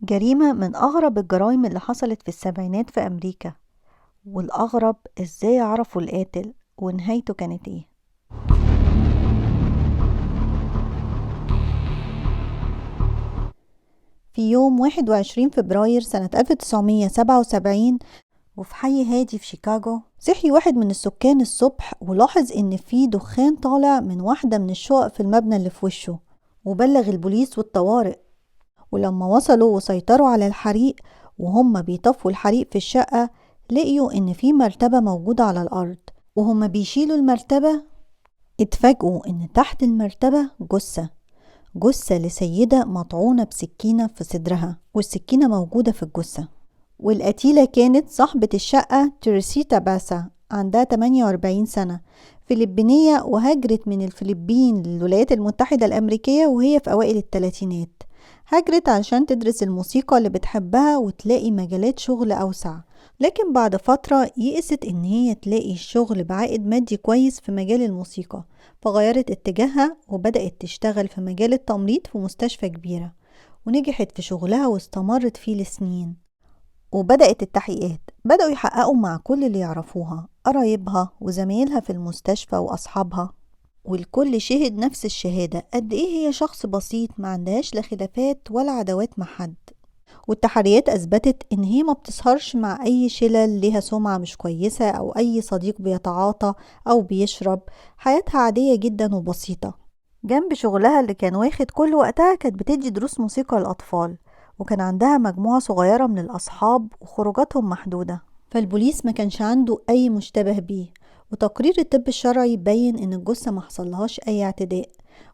جريمة من أغرب الجرائم اللي حصلت في السبعينات في أمريكا. والأغرب إزاي عرفوا القاتل ونهايته كانت إيه. في يوم 21 فبراير سنة 1977 وفي حي هادي في شيكاغو، صحي واحد من السكان الصبح ولاحظ إن في دخان طالع من واحدة من الشقق في المبنى اللي في وشه، وبلغ البوليس والطوارئ. ولما وصلوا وسيطروا على الحريق وهم بيطفوا الحريق في الشقة، لقيوا إن في مرتبة موجودة على الأرض، وهم بيشيلوا المرتبة اتفاجئوا إن تحت المرتبة جثة لسيدة مطعونة بسكينة في صدرها، والسكينة موجودة في الجثة. والقتيلة كانت صاحبة الشقة تيريسيتا باسا، عندها 48 سنة، فلبينية، وهاجرت من الفلبين للولايات المتحدة الأمريكية وهي في أوائل الثلاثينات. هاجرت علشان تدرس الموسيقى اللي بتحبها وتلاقي مجالات شغل أوسع، لكن بعد فترة يئست إن هي تلاقي الشغل بعائد مادي كويس في مجال الموسيقى، فغيرت اتجاهها وبدأت تشتغل في مجال التمريض في مستشفى كبيرة، ونجحت في شغلها واستمرت فيه لسنين. وبدأت التحقيقات، بدأوا يحققوا مع كل اللي يعرفوها، قرايبها وزمايلها في المستشفى وأصحابها، والكل شهد نفس الشهادة قد إيه هي شخص بسيط ما عندهاش لا خلافات ولا عداوات مع حد. والتحريات أثبتت إن هي ما بتسهرش مع أي شلل ليها سمعة مش كويسة أو أي صديق بيتعاطى أو بيشرب. حياتها عادية جدا وبسيطة. جنب شغلها اللي كان واخد كل وقتها كانت بتدي دروس موسيقى للأطفال، وكان عندها مجموعة صغيرة من الأصحاب وخروجاتهم محدودة. فالبوليس ما كانش عنده أي مشتبه بيه، وتقرير الطب الشرعي يبين إن الجثة ما حصلهاش أي اعتداء،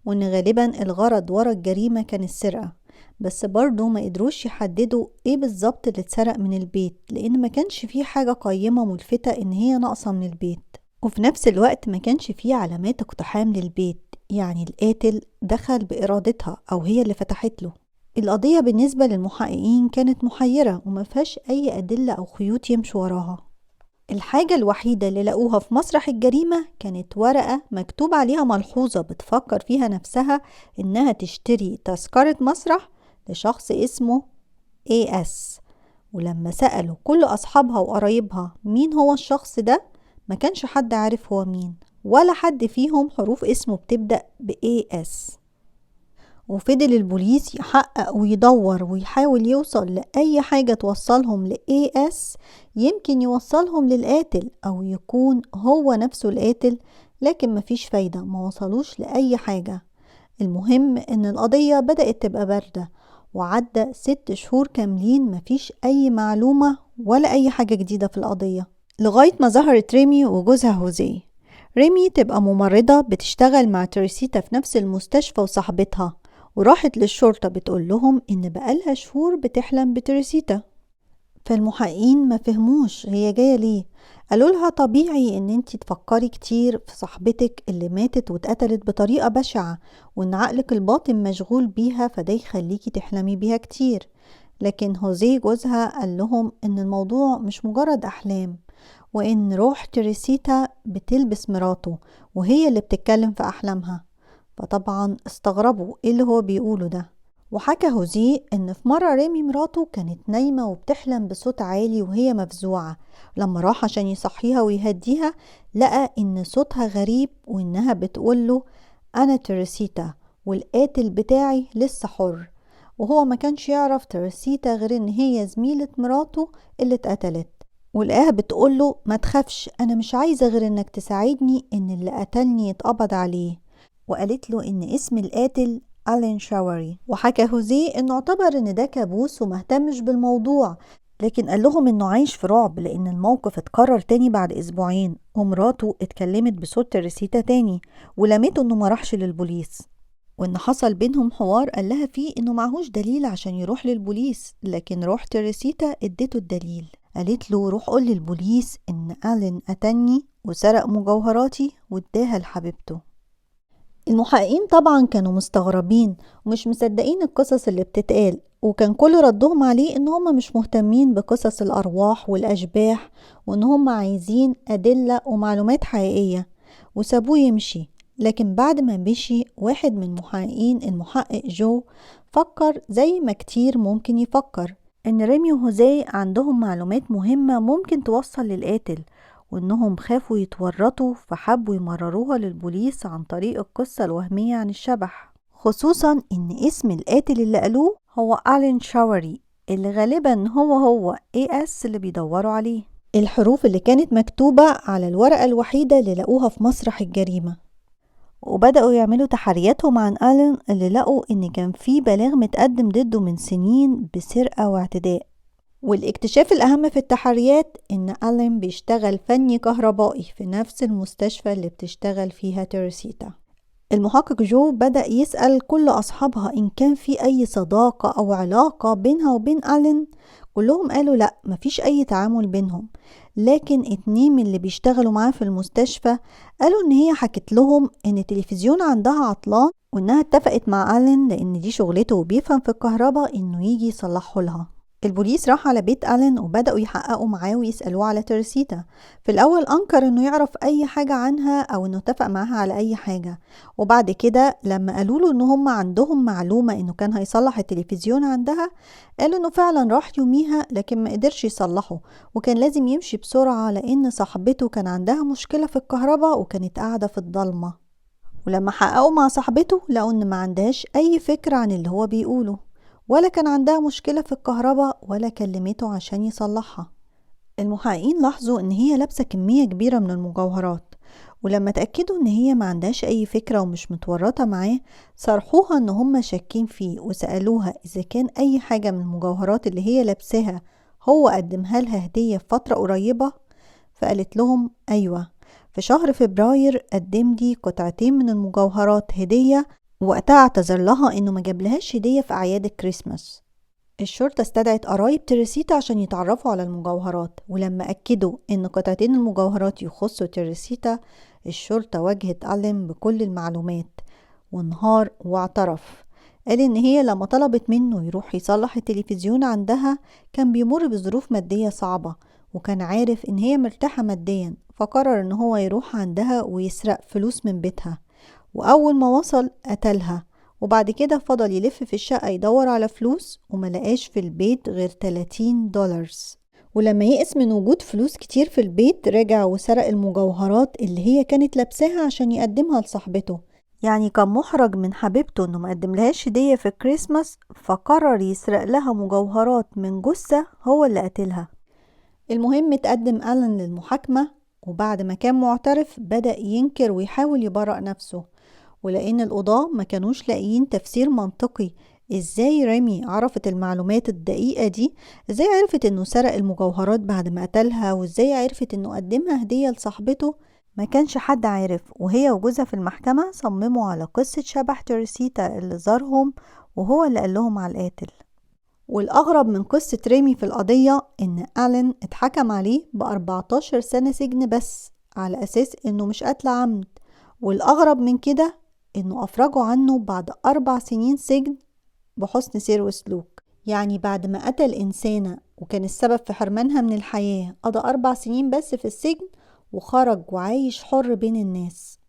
وإن غالبا الغرض ورا الجريمة كان السرقة. بس برضو ما قدروش يحددوا ايه بالظبط اللي اتسرق من البيت، لأن ما كانش فيه حاجة قيمة ملفتة إن هي ناقصة من البيت. وفي نفس الوقت ما كانش فيه علامات اقتحام للبيت، يعني القاتل دخل بإرادتها أو هي اللي فتحت له. القضية بالنسبة للمحققين كانت محيرة وما فيهاش أي أدلة أو خيوط يمشوا وراها. الحاجة الوحيدة اللي لقوها في مسرح الجريمة كانت ورقة مكتوب عليها ملحوظة بتفكر فيها نفسها إنها تشتري تذكرة مسرح لشخص اسمه AS. ولما سألوا كل أصحابها وقرايبها مين هو الشخص ده، ما كانش حد عارف هو مين، ولا حد فيهم حروف اسمه بتبدأ AS. وفضل البوليس يحقق ويدور ويحاول يوصل لأي حاجة توصلهم لAS، يمكن يوصلهم للقاتل أو يكون هو نفسه القاتل، لكن مفيش فايدة، ما وصلوش لأي حاجة. المهم إن القضية بدأت تبقى باردة، وعدى 6 شهور كاملين مفيش أي معلومة ولا أي حاجة جديدة في القضية، لغاية ما ظهرت ريمي وجوزها هوزيه. ريمي تبقى ممرضة بتشتغل مع تريسيتا في نفس المستشفى وصاحبتها، وراحت للشرطة بتقول لهم إن بقالها شهور بتحلم بتريسيتا. فالمحققين ما فهموش هي جاية ليه. قالوا لها طبيعي ان انتي تفكري كتير في صاحبتك اللي ماتت واتقتلت بطريقة بشعة، وان عقلك الباطن مشغول بيها، فده يخليكي تحلمي بيها كتير. لكن هوزيه جوزها قال لهم ان الموضوع مش مجرد احلام، وان روح تريسيتا بتلبس مراته وهي اللي بتتكلم في احلامها. فطبعا استغربوا ايه اللي هو بيقوله ده. وحكى هوزيه ان في مرة ريمي مراته كانت نايمة وبتحلم بصوت عالي وهي مفزوعة. لما راح عشان يصحيها ويهديها، لقى ان صوتها غريب وانها بتقوله انا تريسيتا والقاتل بتاعي لسه حر. وهو ما كانش يعرف تريسيتا غير ان هي زميلة مراته اللي اتقتلت. ولقاها بتقوله ما تخافش، انا مش عايزة غير انك تساعدني ان اللي قتلني يتقبض عليه. وقالت له ان اسم القاتل ألين شاوري. وحكى هوزيه انه اعتبر ان ده كابوس ومهتمش بالموضوع، لكن قال لهم انه عايش في رعب لان الموقف اتكرر تاني بعد اسبوعين، ومراته اتكلمت بصوت تريسيتا تاني ولمته انه ما راحش للبوليس، وان حصل بينهم حوار قال لها فيه انه معهوش دليل عشان يروح للبوليس، لكن روح تريسيتا اديته الدليل. قالت له روح قول للبوليس ان ألين قتلني وسرق مجوهراتي واداها لحبيبته. المحققين طبعا كانوا مستغربين ومش مصدقين القصص اللي بتتقال، وكان كل ردهم عليه ان هم مش مهتمين بقصص الارواح والاشباح، وان هم عايزين ادلة ومعلومات حقيقية، وسابوه يمشي. لكن بعد ما مشي واحد من المحققين، المحقق جو، فكر زي ما كتير ممكن يفكر إن ريمي وهوزيه عندهم معلومات مهمة ممكن توصل للقاتل، وإنهم خافوا يتورطوا فحبوا يمرروها للبوليس عن طريق القصة الوهمية عن الشبح، خصوصا إن اسم القاتل اللي قالوه هو ألين شاوري، اللي غالبا هو AS اللي بيدوروا عليه. الحروف اللي كانت مكتوبة على الورقة الوحيدة اللي لقوها في مسرح الجريمة، وبدأوا يعملوا تحرياتهم عن ألين اللي لقوا إن كان في بلاغ متقدم ضده من سنين بسرقة واعتداء. والاكتشاف الأهم في التحريات إن ألين بيشتغل فني كهربائي في نفس المستشفى اللي بتشتغل فيها تيريسيتا. المحقق جو بدأ يسأل كل أصحابها إن كان في أي صداقة أو علاقة بينها وبين ألين. كلهم قالوا لأ، مفيش أي تعامل بينهم، لكن 2 من اللي بيشتغلوا معاه في المستشفى قالوا إن هي حكت لهم إن التلفزيون عندها عطلان، وإنها اتفقت مع ألين لأن دي شغلته وبيفهم في الكهرباء إنه يجي يصلحه لها. البوليس راح على بيت ألين وبدأوا يحققوا معاه ويسألوه على تيريسيتا. في الأول أنكر إنه يعرف أي حاجة عنها أو إنه اتفق معاها على أي حاجة، وبعد كده لما قالوا له إن هم عندهم معلومة إنه كان هيصلح التلفزيون عندها، قال إنه فعلا راح يوميها لكن ما قدرش يصلحه، وكان لازم يمشي بسرعة لأن صاحبته كان عندها مشكلة في الكهرباء وكانت قاعدة في الضلمة. ولما حققوا مع صاحبته لقوا إن ما عندهاش أي فكرة عن اللي هو بيقوله، ولا كان عندها مشكلة في الكهرباء ولا كلمته عشان يصلحها. المحققين لاحظوا إن هي لابسة كمية كبيرة من المجوهرات، ولما تأكدوا إن هي ما عندهاش أي فكرة ومش متورطة معاه، صرحوها إن هم شاكين فيه وسألوها إذا كان أي حاجة من المجوهرات اللي هي لابساها هو قدمها لها هدية في فترة قريبة. فقالت لهم أيوة، في شهر فبراير قدم لي قطعتين من المجوهرات هدية، وقتها اعتذر لها إنه ما جابلهاش هدية في أعياد الكريسماس. الشرطة استدعت قرايب تيريسيتا عشان يتعرفوا على المجوهرات، ولما أكدوا إن قطعتين المجوهرات يخصوا تيريسيتا، الشرطة واجهت ألين بكل المعلومات وانهار واعترف. قال إن هي لما طلبت منه يروح يصلح التلفزيون عندها كان بيمر بظروف مادية صعبة، وكان عارف إن هي مرتاحة ماديا، فقرر إن هو يروح عندها ويسرق فلوس من بيتها. وأول ما وصل قتلها، وبعد كده فضل يلف في الشقة يدور على فلوس وملقاش في البيت غير $30. ولما يئس من وجود فلوس كتير في البيت رجع وسرق المجوهرات اللي هي كانت لابساها عشان يقدمها لصاحبته. يعني كان محرج من حبيبته انه مقدملهاش هدية في الكريسماس، فقرر يسرق لها مجوهرات من جثة هو اللي قتلها. المهم اتقدم ألين للمحاكمة، وبعد ما كان معترف بدأ ينكر ويحاول يبرأ نفسه. ولأن القضاة ما كانوش لاقيين تفسير منطقي ازاي ريمي عرفت المعلومات الدقيقة دي، ازاي عرفت انه سرق المجوهرات بعد ما قتلها، وازاي عرفت انه قدمها هدية لصاحبته، ما كانش حد عارف. وهي وجوزها في المحكمة صمموا على قصة شبح تيريسيتا اللي زارهم وهو اللي قال لهم على القاتل. والأغرب من قصة ريمي في القضية إن ألين اتحكم عليه ب14 سنة سجن بس على أساس إنه مش قتل عمد. والأغرب من كده إنه أفرجوا عنه بعد 4 سنين سجن بحسن سير وسلوك. يعني بعد ما قتل إنسانة وكان السبب في حرمانها من الحياة قضى 4 سنين بس في السجن، وخرج وعايش حر بين الناس.